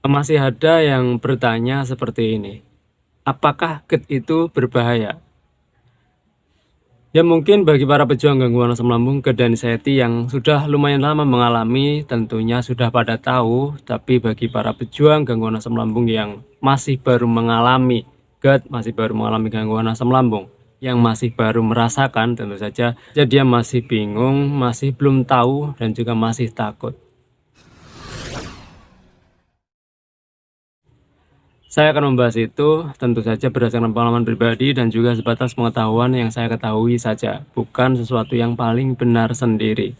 Masih ada yang bertanya seperti ini, apakah GERD itu berbahaya? Ya mungkin bagi para pejuang gangguan asam lambung GERD dan anxiety yang sudah lumayan lama mengalami tentunya sudah pada tahu, tapi bagi para pejuang gangguan asam lambung yang masih baru mengalami GERD, masih baru mengalami gangguan asam lambung, yang masih baru merasakan tentu saja dia masih bingung, masih belum tahu dan juga masih takut. Saya akan membahas itu tentu saja berdasarkan pengalaman pribadi dan juga sebatas pengetahuan yang saya ketahui saja, bukan sesuatu yang paling benar sendiri.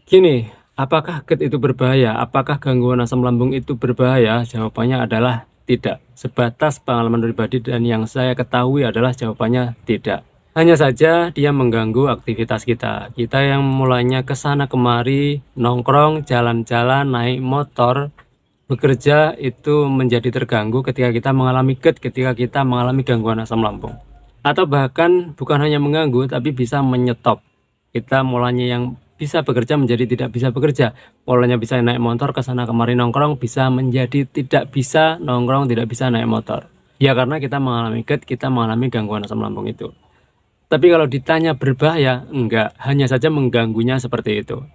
Gini, apakah GERD itu berbahaya? Apakah gangguan asam lambung itu berbahaya? Jawabannya adalah tidak. Sebatas pengalaman pribadi dan yang saya ketahui adalah jawabannya tidak. Hanya saja dia mengganggu aktivitas kita. Kita yang mulainya ke sana kemari, nongkrong, jalan-jalan, naik motor, bekerja itu menjadi terganggu ketika kita mengalami GERD, ketika kita mengalami gangguan asam lambung. Atau bahkan bukan hanya mengganggu, tapi bisa menyetop. Kita mulanya yang bisa bekerja menjadi tidak bisa bekerja. Mulanya bisa naik motor ke sana kemari nongkrong, bisa menjadi tidak bisa nongkrong, tidak bisa naik motor. Ya karena kita mengalami GERD, kita mengalami gangguan asam lambung itu. Tapi kalau ditanya berbahaya, enggak. Hanya saja mengganggunya seperti itu.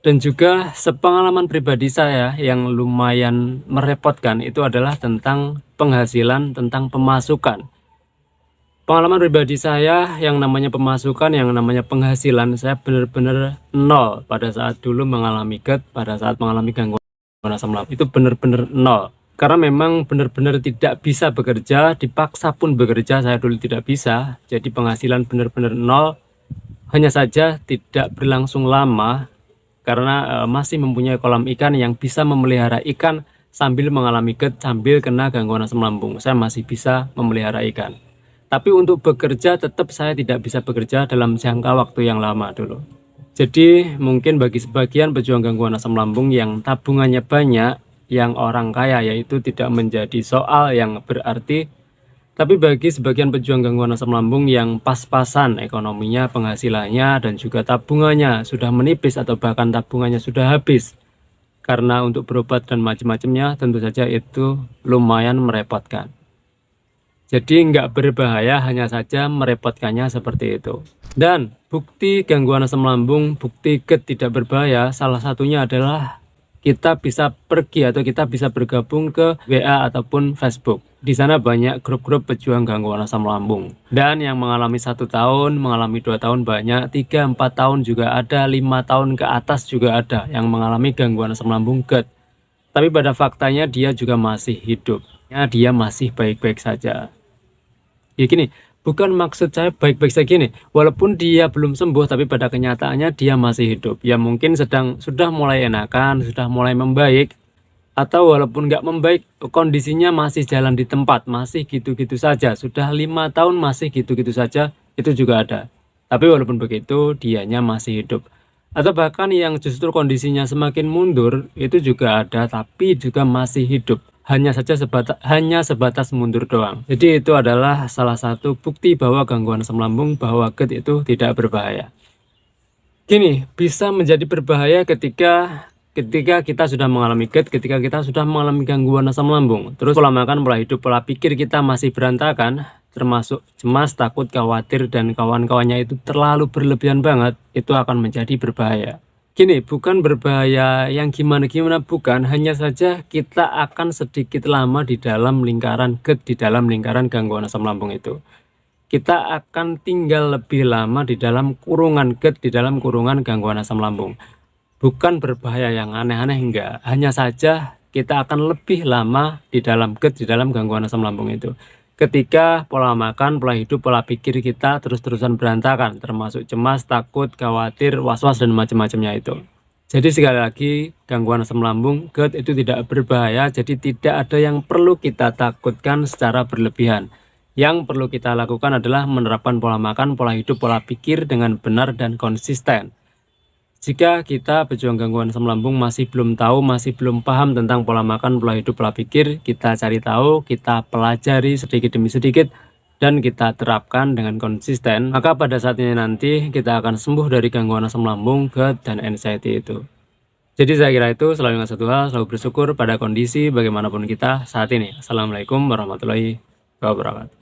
Dan juga sepengalaman pribadi saya yang lumayan merepotkan itu adalah tentang penghasilan, tentang pemasukan. Pengalaman pribadi saya yang namanya pemasukan, yang namanya penghasilan, saya benar-benar nol pada saat dulu mengalami GERD, pada saat mengalami gangguan asam lambung. Itu benar-benar nol. Karena memang benar-benar tidak bisa bekerja, dipaksa pun bekerja, saya dulu tidak bisa. Jadi penghasilan benar-benar nol, hanya saja tidak berlangsung lama karena masih mempunyai kolam ikan yang bisa memelihara ikan sambil mengalami GERD, sambil kena gangguan asam lambung. Saya masih bisa memelihara ikan. Tapi untuk bekerja tetap saya tidak bisa bekerja dalam jangka waktu yang lama dulu. Jadi mungkin bagi sebagian pejuang gangguan asam lambung yang tabungannya banyak, yang orang kaya, yaitu tidak menjadi soal yang berarti. Tapi bagi sebagian pejuang gangguan asam lambung yang pas-pasan ekonominya, penghasilannya, dan juga tabungannya sudah menipis atau bahkan tabungannya sudah habis karena untuk berobat dan macam-macamnya, tentu saja itu lumayan merepotkan. Jadi nggak berbahaya, hanya saja merepotkannya seperti itu. Dan bukti gangguan asam lambung, bukti GERD tidak berbahaya, salah satunya adalah kita bisa pergi atau kita bisa bergabung ke WA ataupun Facebook. Di sana banyak grup-grup pejuang gangguan asam lambung. Dan yang mengalami 1 tahun, mengalami 2 tahun banyak, 3-4 tahun juga ada, 5 tahun ke atas juga ada yang mengalami gangguan asam lambung GERD. Tapi pada faktanya dia juga masih hidup. Dia masih baik-baik saja. Ya gini, bukan maksud saya baik-baik saja gini, walaupun dia belum sembuh tapi pada kenyataannya dia masih hidup. Ya mungkin sudah mulai enakan, sudah mulai membaik, atau walaupun nggak membaik, kondisinya masih jalan di tempat, masih gitu-gitu saja. Sudah 5 tahun masih gitu-gitu saja, itu juga ada. Tapi walaupun begitu, dianya masih hidup. Atau bahkan yang justru kondisinya semakin mundur, itu juga ada, tapi juga masih hidup. Hanya sebatas mundur doang. Jadi itu adalah salah satu bukti bahwa gangguan asam lambung, bahwa GERD itu tidak berbahaya. Gini, bisa menjadi berbahaya ketika kita sudah mengalami GERD, ketika kita sudah mengalami gangguan asam lambung. Terus pola makan, pola hidup, pola pikir kita masih berantakan, termasuk cemas, takut, khawatir, dan kawan-kawannya itu terlalu berlebihan banget, itu akan menjadi berbahaya. Gini, bukan berbahaya yang gimana-gimana, bukan. Hanya saja kita akan sedikit lama di dalam lingkaran GERD, di dalam lingkaran gangguan asam lambung itu. Kita akan tinggal lebih lama di dalam kurungan GERD, di dalam kurungan gangguan asam lambung. Bukan berbahaya yang aneh-aneh, enggak. Hanya saja kita akan lebih lama di dalam GERD, di dalam gangguan asam lambung itu. Ketika pola makan, pola hidup, pola pikir kita terus-terusan berantakan, termasuk cemas, takut, khawatir, was-was, dan macam-macamnya itu. Jadi sekali lagi, gangguan asam lambung, GERD itu tidak berbahaya, jadi tidak ada yang perlu kita takutkan secara berlebihan. Yang perlu kita lakukan adalah menerapkan pola makan, pola hidup, pola pikir dengan benar dan konsisten. Jika kita pejuang gangguan asam lambung masih belum tahu, masih belum paham tentang pola makan, pola hidup, pola pikir, kita cari tahu, kita pelajari sedikit demi sedikit, dan kita terapkan dengan konsisten, maka pada saat ini nanti kita akan sembuh dari gangguan asam lambung, GERD, dan anxiety itu. Jadi saya kira itu, selalu ingat satu hal, selalu bersyukur pada kondisi bagaimanapun kita saat ini. Assalamualaikum warahmatullahi wabarakatuh.